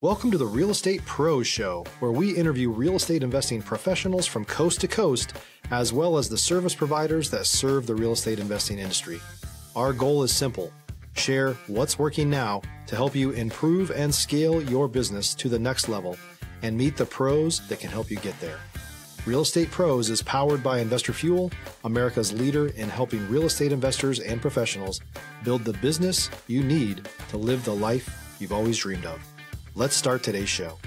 Welcome to the Real Estate Pros Show, where we interview real estate investing professionals from coast to coast, as well as the service providers that serve the real estate investing industry. Our goal is simple: share what's working now to help you improve and scale your business to the next level and meet the pros that can help you get there. Real Estate Pros is powered by Investor Fuel, America's leader in helping real estate investors and professionals build the business you need to live the life you've always dreamed of. Let's start today's show.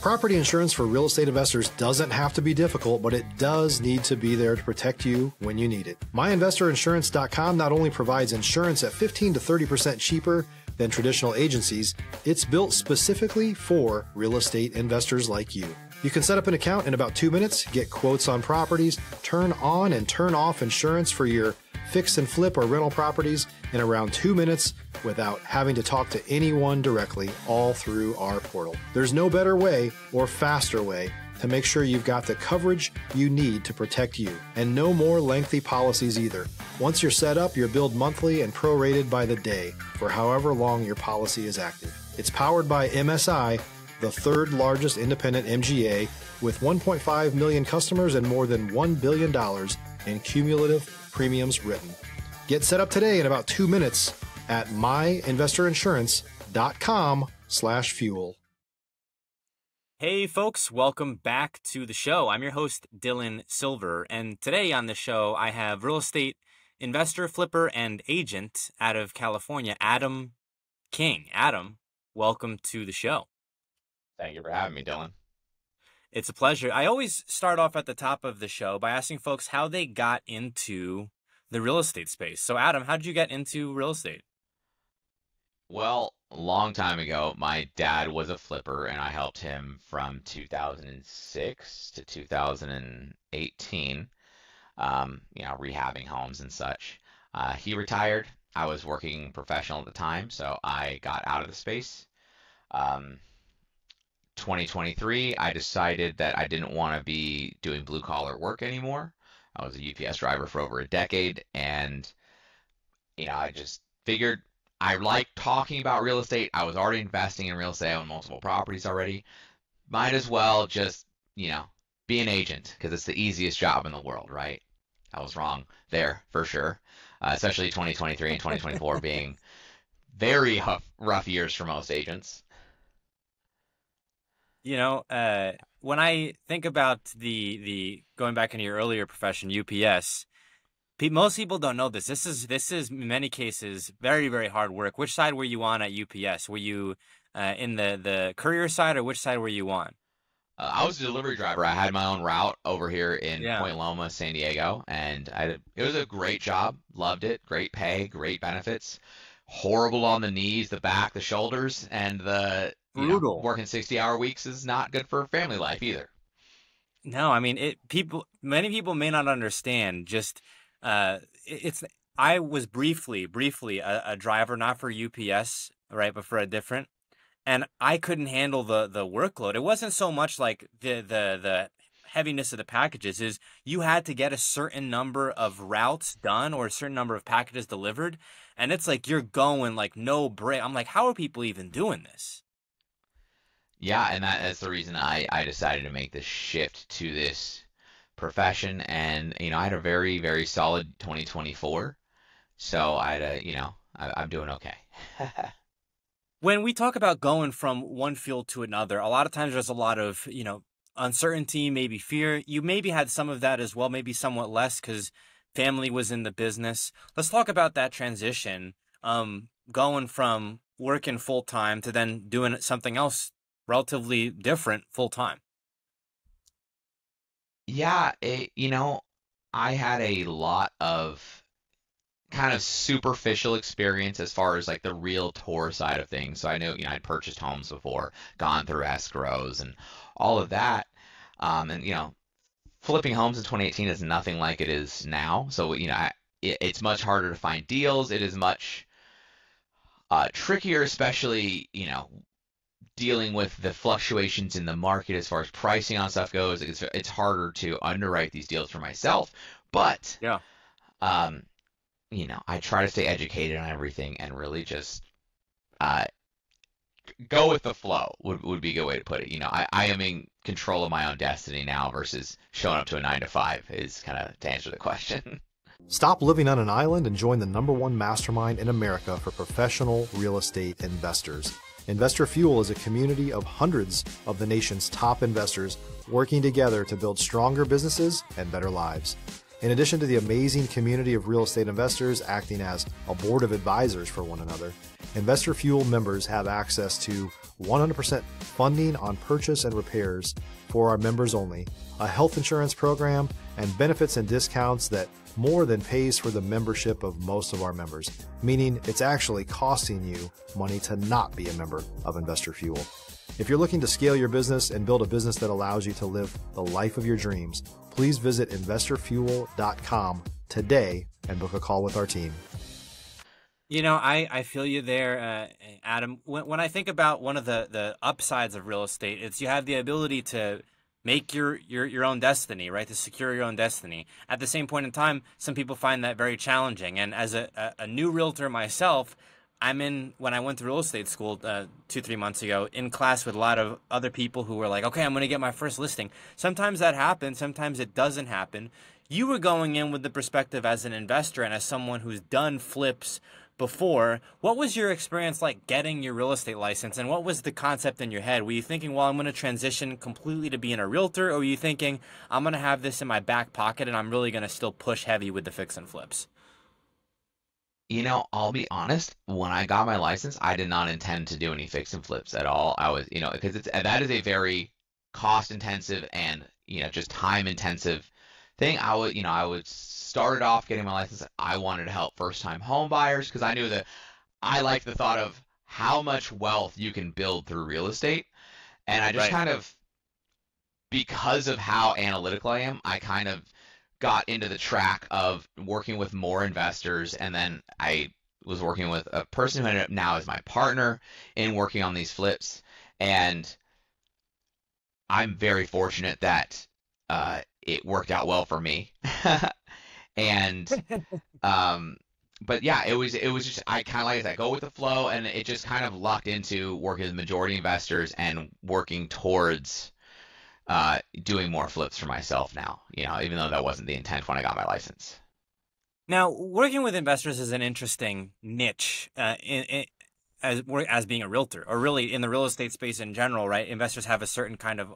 Property insurance for real estate investors doesn't have to be difficult, but it does need to be there to protect you when you need it. MyInvestorInsurance.com not only provides insurance at 15 to 30% cheaper than traditional agencies, it's built specifically for real estate investors like you. You can set up an account in about 2 minutes, get quotes on properties, turn on and turn off insurance for your fix and flip or rental properties in around 2 minutes without having to talk to anyone directly, all through our portal. There's no better way or faster way to make sure you've got the coverage you need to protect you, and no more lengthy policies either. Once you're set up, you're billed monthly and prorated by the day for however long your policy is active. It's powered by MSI, the third largest independent MGA, with 1.5 million customers and more than $1 billion in cumulative premiums written. Get set up today in about 2 minutes at myinvestorinsurance.com/fuel. Hey folks, welcome back to the show. I'm your host, Dylan Silver, and today on the show I have real estate investor, flipper, and agent out of California, Adam King. Adam, welcome to the show. Thank you for having me, Dylan. It's a pleasure. I always start off at the top of the show by asking folks how they got into the real estate space. So Adam, how did you get into real estate? Well, a long time ago, my dad was a flipper, and I helped him from 2006 to 2018, rehabbing homes and such. He retired. I was working professional at the time, so I got out of the space. 2023, I decided that I didn't want to be doing blue-collar work anymore. I was a UPS driver for over a decade, and I just figured I like talking about real estate. I was already investing in real estate. I own multiple properties already. Might as well just, be an agent, because it's the easiest job in the world, right? I was wrong there for sure, especially 2023 and 2024 being very rough years for most agents. When I think about the going back into your earlier profession, UPS, most people don't know this. This is in many cases very, very hard work. Which side were you on at UPS? Were you in the courier side, or which side were you on? I was a delivery driver. I had my own route over here in Point Loma, San Diego, and it was a great job. Loved it. Great pay, great benefits. Horrible on the knees, the back, the shoulders, and the brutal. Working 60-hour weeks is not good for family life either. No, I mean, many people may not understand. Just I was briefly a driver, not for UPS, right, but for a different, and I couldn't handle the workload. It wasn't so much like the heaviness of the packages. Is you had to get a certain number of routes done or a certain number of packages delivered, and it's like you're going like no break. I'm like, how are people even doing this? Yeah, and that's the reason I decided to make this shift to this profession. And, I had a very, very solid 2024. So I'm doing okay. When we talk about going from one field to another, a lot of times there's a lot of, uncertainty, maybe fear. You maybe had some of that as well, maybe somewhat less because family was in the business. Let's talk about that transition, going from working full time to then doing something else relatively different full time. Yeah, I had a lot of kind of superficial experience as far as like the realtor side of things. So I knew, I'd purchased homes before, gone through escrows and all of that. Flipping homes in 2018 is nothing like it is now. So, it's much harder to find deals. It is much trickier, especially, dealing with the fluctuations in the market as far as pricing on stuff goes. It's harder to underwrite these deals for myself. But, I try to stay educated on everything and really just go with the flow would be a good way to put it. I am in control of my own destiny now versus showing up to a 9 to 5 is kind of to answer the question. Stop living on an island and join the #1 mastermind in America for professional real estate investors. Investor Fuel is a community of hundreds of the nation's top investors working together to build stronger businesses and better lives. In addition to the amazing community of real estate investors acting as a board of advisors for one another, Investor Fuel members have access to 100% funding on purchase and repairs for our members only, a health insurance program, and benefits and discounts that more than pays for the membership of most of our members, meaning it's actually costing you money to not be a member of Investor Fuel. If you're looking to scale your business and build a business that allows you to live the life of your dreams, please visit investorfuel.com today and book a call with our team. I feel you there, Adam. When I think about one of the upsides of real estate, it's you have the ability to make your own destiny, right? To secure your own destiny. At the same point in time, some people find that very challenging. And as a new realtor myself, when I went to real estate school 2-3 months ago, in class with a lot of other people who were like, okay, I'm going to get my first listing. Sometimes that happens. Sometimes it doesn't happen. You were going in with the perspective as an investor and as someone who's done flips before. What was your experience like getting your real estate license, and what was the concept in your head? Were you thinking, well, I'm going to transition completely to being a realtor, or were you thinking, I'm going to have this in my back pocket and I'm really going to still push heavy with the fix and flips? I'll be honest, when I got my license, I did not intend to do any fix and flips at all. I was, because that is a very cost intensive and, just time intensive thing. I would started off getting my license. I wanted to help first time home buyers because I knew that I liked the thought of how much wealth you can build through real estate. And I just kind of, because of how analytical I am, I kind of got into the track of working with more investors. And then I was working with a person who ended up now as my partner in working on these flips. And I'm very fortunate that it worked out well for me. And but yeah, it was just, I kind of, like I said, go with the flow, and it just kind of lucked into working with majority investors and working towards doing more flips for myself now, even though that wasn't the intent when I got my license. Now, working with investors is an interesting niche as being a realtor, or really in the real estate space in general, right? Investors have a certain kind of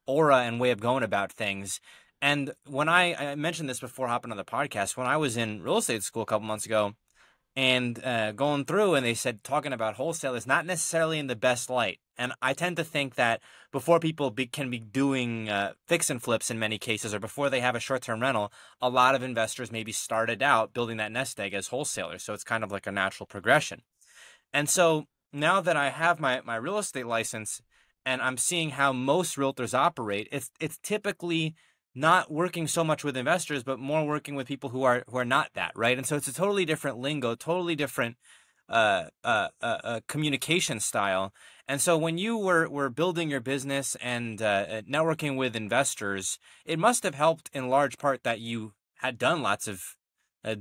aura and way of going about things. And when I mentioned this before hopping on the podcast, when I was in real estate school a couple months ago and going through, and they said talking about wholesalers not necessarily in the best light. And I tend to think that before people can be doing fix and flips in many cases, or before they have a short-term rental, a lot of investors maybe started out building that nest egg as wholesalers. So it's kind of like a natural progression. And so now that I have my real estate license and I'm seeing how most realtors operate, it's typically not working so much with investors, but more working with people who are not that, right? And so it's a totally different lingo, totally different communication style. And so when you were building your business and networking with investors, it must have helped in large part that you had done lots of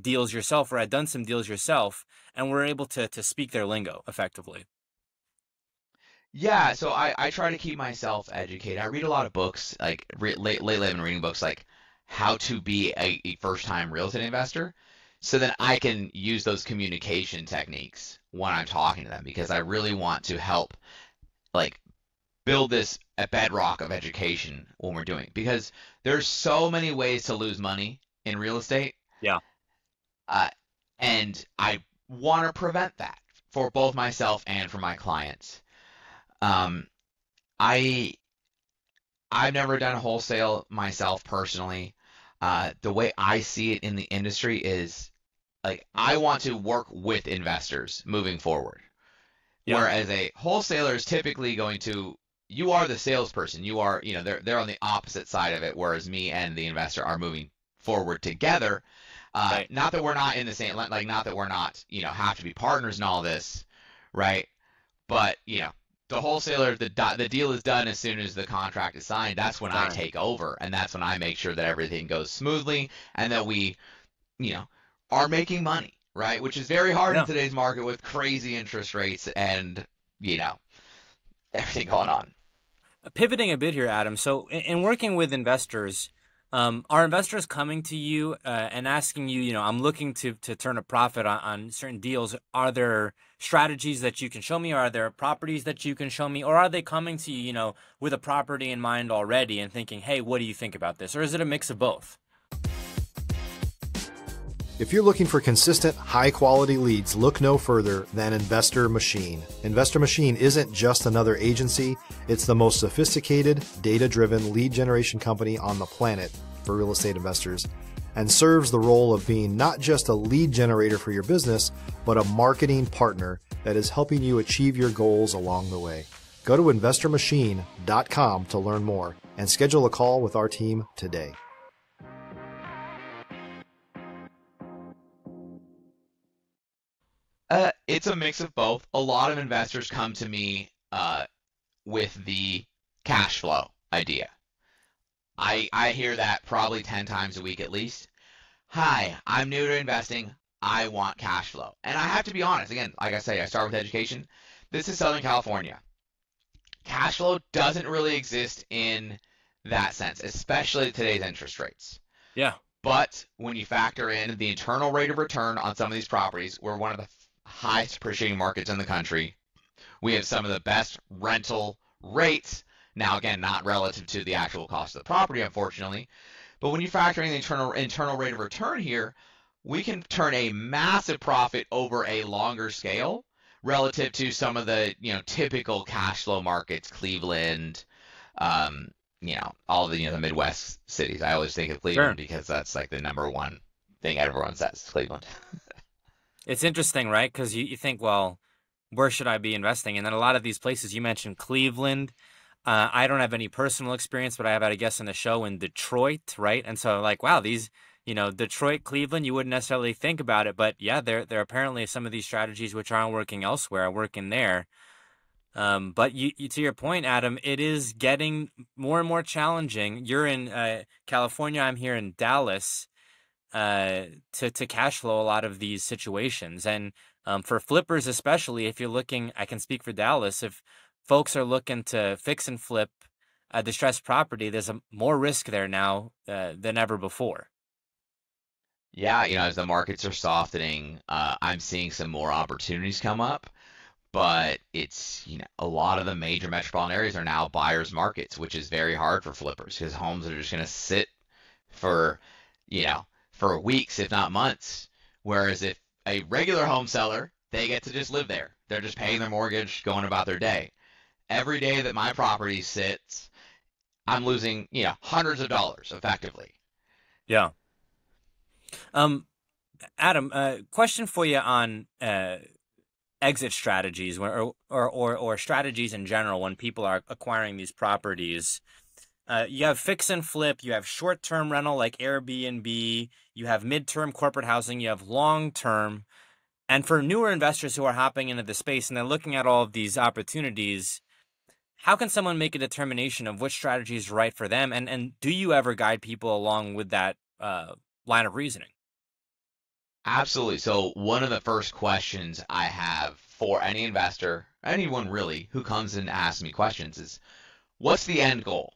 deals yourself, or had done some deals yourself, and were able to speak their lingo effectively. Yeah, so I try to keep myself educated. I read a lot of books, like lately I've been reading books like How to Be a First-Time Real Estate Investor, so then I can use those communication techniques when I'm talking to them, because I really want to help like build this a bedrock of education when we're doing it, because there's so many ways to lose money in real estate. Yeah. And I want to prevent that for both myself and for my clients. I've never done wholesale myself personally. The way I see it in the industry is like I want to work with investors moving forward. Yeah. Whereas a wholesaler is typically going to, you are the salesperson. You are, they're on the opposite side of it, whereas me and the investor are moving forward together. Right. Not that we're not in the same, like not that we're not, have to be partners in all this, right? But, the wholesaler, the deal is done as soon as the contract is signed. That's when I take over, and that's when I make sure that everything goes smoothly and that we, are making money, right? Which is very hard in today's market with crazy interest rates and, everything going on. Pivoting a bit here, Adam. So, in working with investors, are investors coming to you and asking you, I'm looking to turn a profit on certain deals? Are there strategies that you can show me? Are there properties that you can show me? Or are they coming to you, with a property in mind already and thinking, hey, what do you think about this? Or is it a mix of both? If you're looking for consistent, high-quality leads, look no further than Investor Machine. Investor Machine isn't just another agency. It's the most sophisticated, data-driven lead generation company on the planet for real estate investors, and serves the role of being not just a lead generator for your business, but a marketing partner that is helping you achieve your goals along the way. Go to investormachine.com to learn more and schedule a call with our team today. It's a mix of both. A lot of investors come to me with the cash flow idea. I hear that probably 10 times a week at least. Hi, I'm new to investing. I want cash flow. And I have to be honest, again, like I say, I start with education. This is Southern California. Cash flow doesn't really exist in that sense, especially at today's interest rates. Yeah. But when you factor in the internal rate of return on some of these properties, we're one of the highest appreciating markets in the country. We have some of the best rental rates. Now, again, not relative to the actual cost of the property, unfortunately. But when you factor in the internal rate of return here, we can turn a massive profit over a longer scale relative to some of the typical cash flow markets, Cleveland, all the the Midwest cities. I always think of Cleveland because that's like the number one thing everyone says, Cleveland. It's interesting, right? Because you think, well, where should I be investing? And then a lot of these places, you mentioned Cleveland. I don't have any personal experience, but I have had a guest on the show in Detroit, right? And so like, wow, these, Detroit, Cleveland, you wouldn't necessarily think about it. But yeah, there apparently some of these strategies which aren't working elsewhere are working there. But you to your point, Adam, it is getting more and more challenging. You're in California. I'm here in Dallas. To cash flow a lot of these situations. And for flippers especially, if you're looking, I can speak for Dallas, if folks are looking to fix and flip a distressed property, there's more risk there now than ever before. Yeah, as the markets are softening, I'm seeing some more opportunities come up. But it's, a lot of the major metropolitan areas are now buyers markets, which is very hard for flippers because homes are just going to sit for, for weeks, if not months. Whereas if a regular home seller, they get to just live there. They're just paying their mortgage, going about their day. Every day that my property sits, I'm losing, hundreds of dollars effectively. Yeah. Adam, question for you on exit strategies or strategies in general when people are acquiring these properties. You have fix and flip, you have short-term rental like Airbnb, you have mid-term corporate housing, you have long-term. And for newer investors who are hopping into the space and they're looking at all of these opportunities, how can someone make a determination of which strategy is right for them? And do you ever guide people along with that line of reasoning? Absolutely. So one of the first questions I have for any investor, anyone really, who comes and asks me questions is, what's the end goal?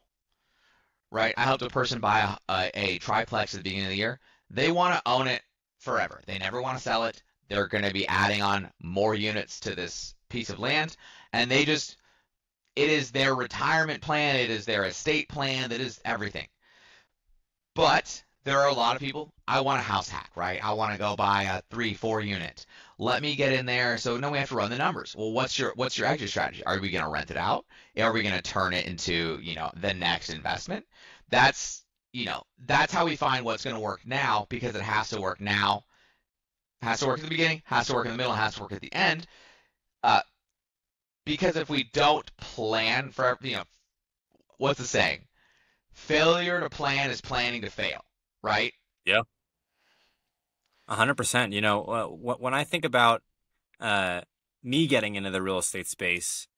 Right? I helped a person buy a triplex at the beginning of the year. They want to own it forever. They never want to sell it. They're going to be adding on more units to this piece of land. And it is their retirement plan. It is their estate plan. It is everything. But there are a lot of people, I want a house hack, right? I want to go buy a 3-4 unit. Let me get in there. So now we have to run the numbers. Well, what's your exit strategy? Are we going to rent it out? Are we going to turn it into, the next investment? That's how we find what's going to work now, because it has to work now. It has to work at the beginning, has to work in the middle, has to work at the end. Because if we don't plan for, what's the saying? Failure to plan is planning to fail, right? Yeah. 100%. When I think about me getting into the real estate space,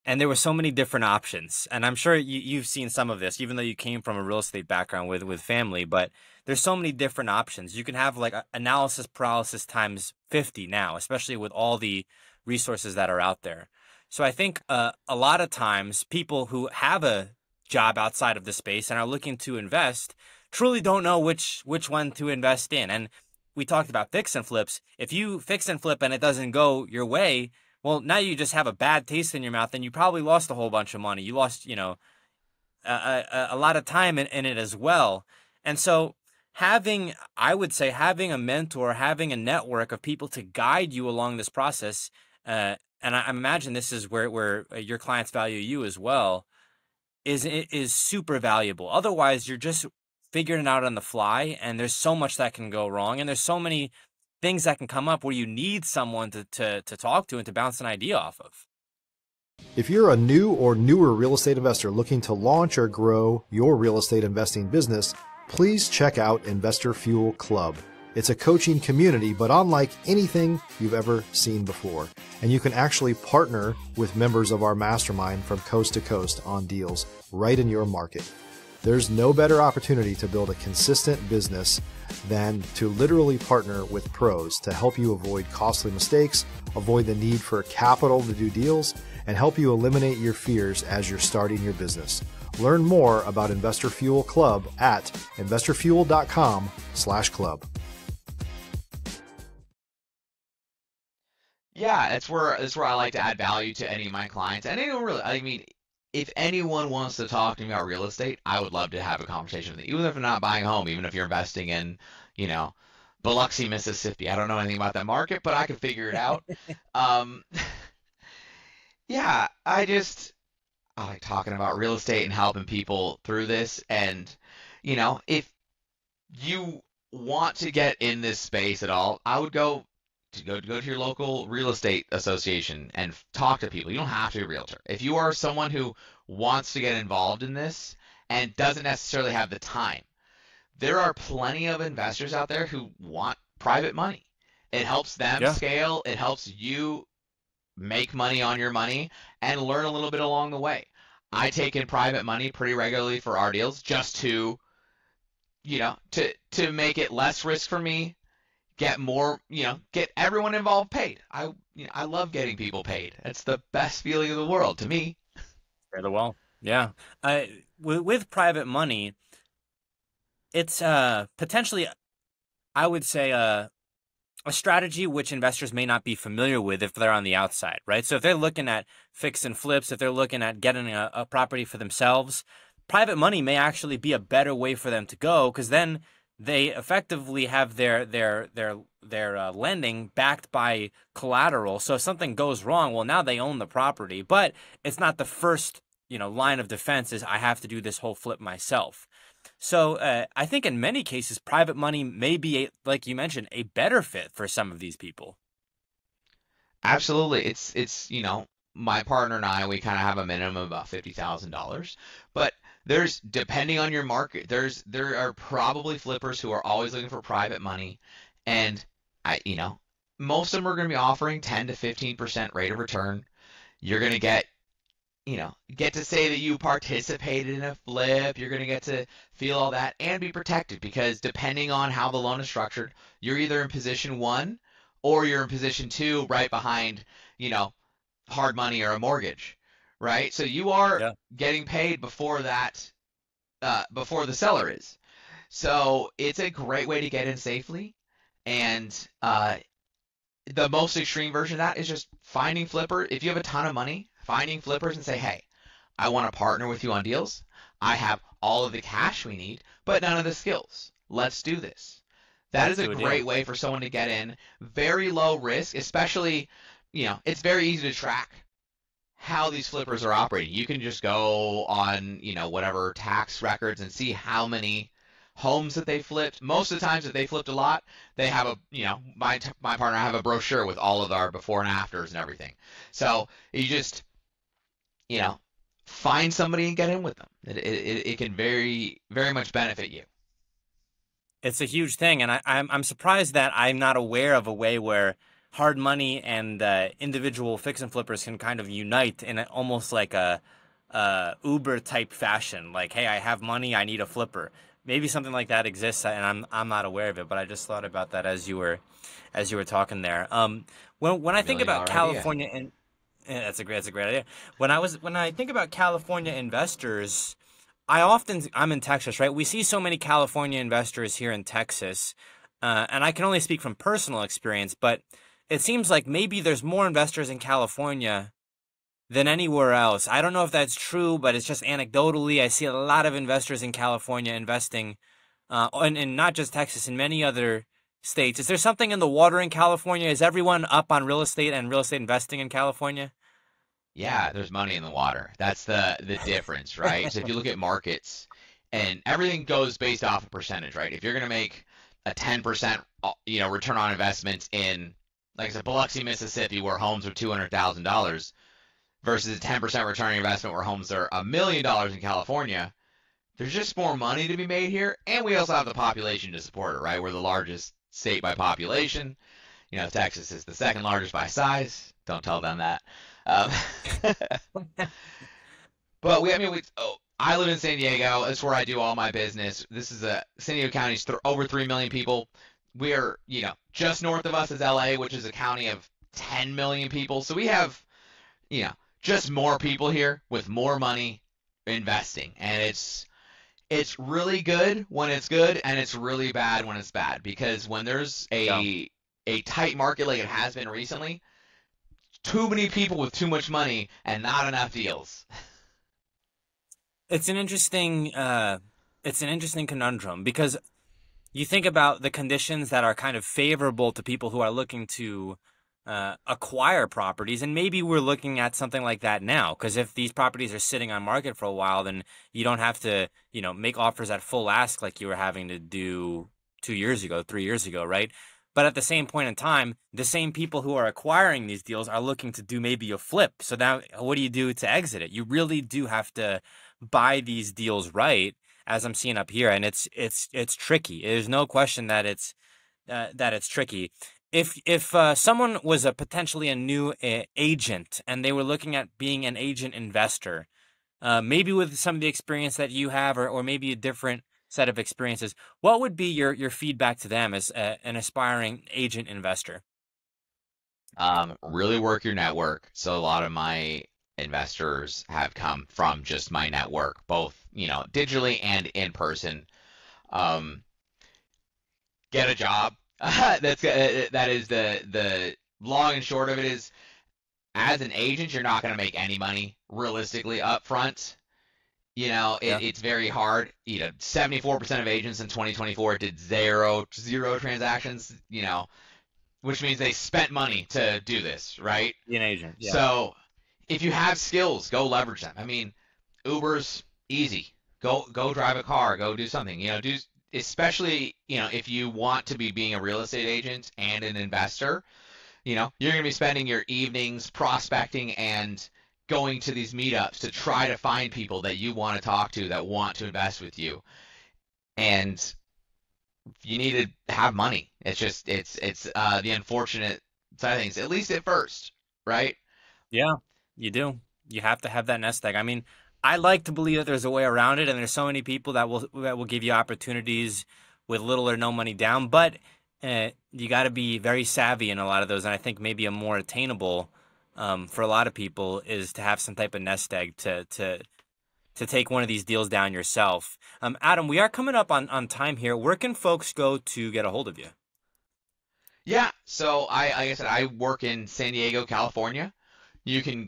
and there were so many different options, and I'm sure you've seen some of this, even though you came from a real estate background with family, but there's so many different options. You can have like analysis paralysis times 50 now, especially with all the resources that are out there. So I think a lot of times people who have a job outside of the space and are looking to invest truly don't know which one to invest in. And we talked about fix and flips. If you fix and flip and it doesn't go your way, well, now you just have a bad taste in your mouth, and you probably lost a whole bunch of money. You lost, a lot of time in it as well. And so I would say having a mentor, having a network of people to guide you along this process, and I imagine this is where your clients value you as well, is super valuable. Otherwise, you're just figuring it out on the fly, and there's so much that can go wrong, and there's so many things that can come up where you need someone to talk to and to bounce an idea off of. If you're a new or newer real estate investor looking to launch or grow your real estate investing business, please check out Investor Fuel Club. It's a coaching community, but unlike anything you've ever seen before. And you can actually partner with members of our mastermind from coast to coast on deals right in your market. There's no better opportunity to build a consistent business than to literally partner with pros to help you avoid costly mistakes, avoid the need for capital to do deals, and help you eliminate your fears as you're starting your business. Learn more about Investor Fuel Club at investorfuel.com/club. Yeah, that's where I like to add value to any of my clients. And anyone really, I mean, if anyone wants to talk to me about real estate, I would love to have a conversation with you. Even if I'm not buying a home, even if you're investing in, Biloxi, Mississippi. I don't know anything about that market, but I can figure it out. Um, yeah, I like talking about real estate and helping people through this. And, if you want to get in this space at all, I would go to your local real estate association and talk to people. You don't have to be a realtor. If you are someone who wants to get involved in this and doesn't necessarily have the time, there are plenty of investors out there who want private money. It helps them scale. It helps you make money on your money and learn a little bit along the way. I take in private money pretty regularly for our deals just to make it less risk for me, get more, get everyone involved paid. I love getting people paid. It's the best feeling in the world to me. Fairly well. Yeah. With private money, it's potentially, I would say, a strategy which investors may not be familiar with if they're on the outside, right? So if they're looking at fix and flips, if they're looking at getting a property for themselves, private money may actually be a better way for them to go, because then they effectively have their lending backed by collateral. So if something goes wrong, well, now they own the property, but it's not the first, line of defense is I have to do this whole flip myself. So I think in many cases, private money may be, like you mentioned, a better fit for some of these people. Absolutely. It's my partner and I, we kind of have a minimum of about $50,000, but depending on your market, there are probably flippers who are always looking for private money, and most of them are going to be offering 10 to 15% rate of return. You're going to get to say that you participated in a flip. You're going to get to feel all that and be protected, because depending on how the loan is structured, you're either in position 1 or you're in position 2 right behind, hard money or a mortgage, right? So you are getting paid before that, before the seller is. So it's a great way to get in safely. And the most extreme version of that is just finding flippers. If you have a ton of money, finding flippers and say, hey, I want to partner with you on deals. I have all of the cash we need, but none of the skills. Let's do this. That is a great way for someone to get in. Very low risk, especially, it's very easy to track how these flippers are operating. You can just go on, whatever tax records and see how many homes that they flipped. Most of the times that they flipped a lot, they have my partner and I have a brochure with all of our before and afters and everything. So you just, find somebody and get in with them. It can very, very much benefit you. It's a huge thing, and I'm surprised that I'm not aware of a way where hard money and individual fix and flippers can kind of unite in almost like a Uber type fashion. Like, hey, I have money, I need a flipper. Maybe something like that exists, and I'm not aware of it. But I just thought about that as you were talking there. When I think about California and Yeah, that's a great idea. When I think about California investors, I'm in Texas, right? We see so many California investors here in Texas, and I can only speak from personal experience, but it seems like maybe there's more investors in California than anywhere else. I don't know if that's true, but it's just anecdotally. I see a lot of investors in California investing, and not just Texas, in many other states. Is there something in the water in California? Is everyone up on real estate and real estate investing in California? Yeah, there's money in the water. That's the difference, right? So if you look at markets, and everything goes based off a percentage, right? If you're going to make a 10%, return on investment in, like I said, Biloxi, Mississippi, where homes are $200,000 versus a 10% return on investment where homes are $1 million in California, there's just more money to be made here, and we also have the population to support it, right? We're the largest state by population. Texas is the second largest by size. Don't tell them that. Um, but I live in San Diego. That's where I do all my business. San Diego County's over 3 million people. We're, just north of us is LA, which is a county of 10 million people. So we have, just more people here with more money investing. And it's really good when it's good, and it's really bad when it's bad. Because when there's a tight market like it has been recently, too many people with too much money and not enough deals. It's an interesting conundrum, because you think about the conditions that are kind of favorable to people who are looking to acquire properties, and maybe we're looking at something like that now, because if these properties are sitting on market for a while, then you don't have to, make offers at full ask like you were having to do 2 years ago, 3 years ago, right? But at the same point in time, the same people who are acquiring these deals are looking to do maybe a flip. So now what do you do to exit it? You really do have to buy these deals right, as I'm seeing up here, and it's tricky. There's no question that it's tricky. If someone was potentially a new agent and they were looking at being an agent investor, maybe with some of the experience that you have, or maybe a different set of experiences, what would be your feedback to them as an aspiring agent investor? Really work your network. So a lot of my investors have come from just my network, both, digitally and in person. Get a job. That is the long and short of it is, as an agent, you're not going to make any money realistically up front. It's very hard. 74% of agents in 2024 did zero transactions, which means they spent money to do this, right? Be an agent. Yeah. So if you have skills, go leverage them. I mean, Uber's easy. Go drive a car, go do something, especially, if you want to be being a real estate agent and an investor, you're going to be spending your evenings prospecting and going to these meetups to try to find people that you want to talk to, that want to invest with you. And you need to have money. It's just, it's the unfortunate side of things, at least at first, right? Yeah, you do. You have to have that nest egg. I mean, I like to believe that there's a way around it, and there's so many people that will give you opportunities with little or no money down, but you got to be very savvy in a lot of those. And I think maybe a more attainable, for a lot of people, is to have some type of nest egg to take one of these deals down yourself. Adam, we are coming up on time here. Where can folks go to get a hold of you? Yeah, so like I said, I work in San Diego, California. You can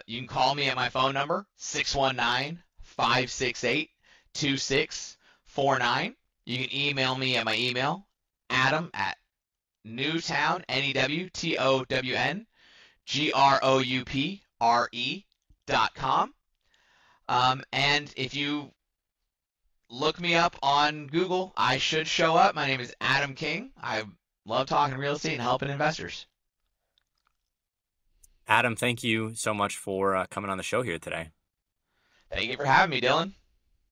you can call me at my phone number, 619-568-2649. You can email me at my email, adam@newtown, NEWTOWN, and if you look me up on Google, I should show up. My name is Adam King. I love talking real estate and helping investors. Adam, thank you so much for coming on the show here today. Thank you for having me, Dylan.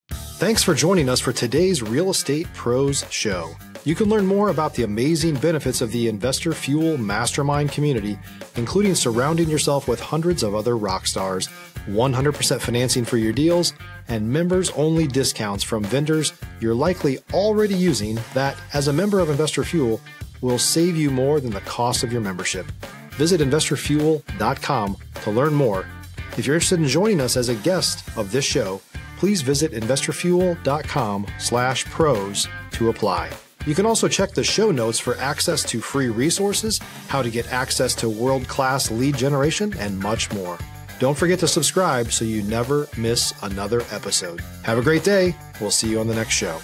Thanks for joining us for today's Real Estate Pros Show. You can learn more about the amazing benefits of the Investor Fuel Mastermind community, including surrounding yourself with hundreds of other rock stars, 100% financing for your deals, and members-only discounts from vendors you're likely already using that, as a member of Investor Fuel, will save you more than the cost of your membership. visit investorfuel.com to learn more. If you're interested in joining us as a guest of this show, please visit investorfuel.com/pros to apply. You can also check the show notes for access to free resources, how to get access to world-class lead generation, and much more. Don't forget to subscribe so you never miss another episode. Have a great day. We'll see you on the next show.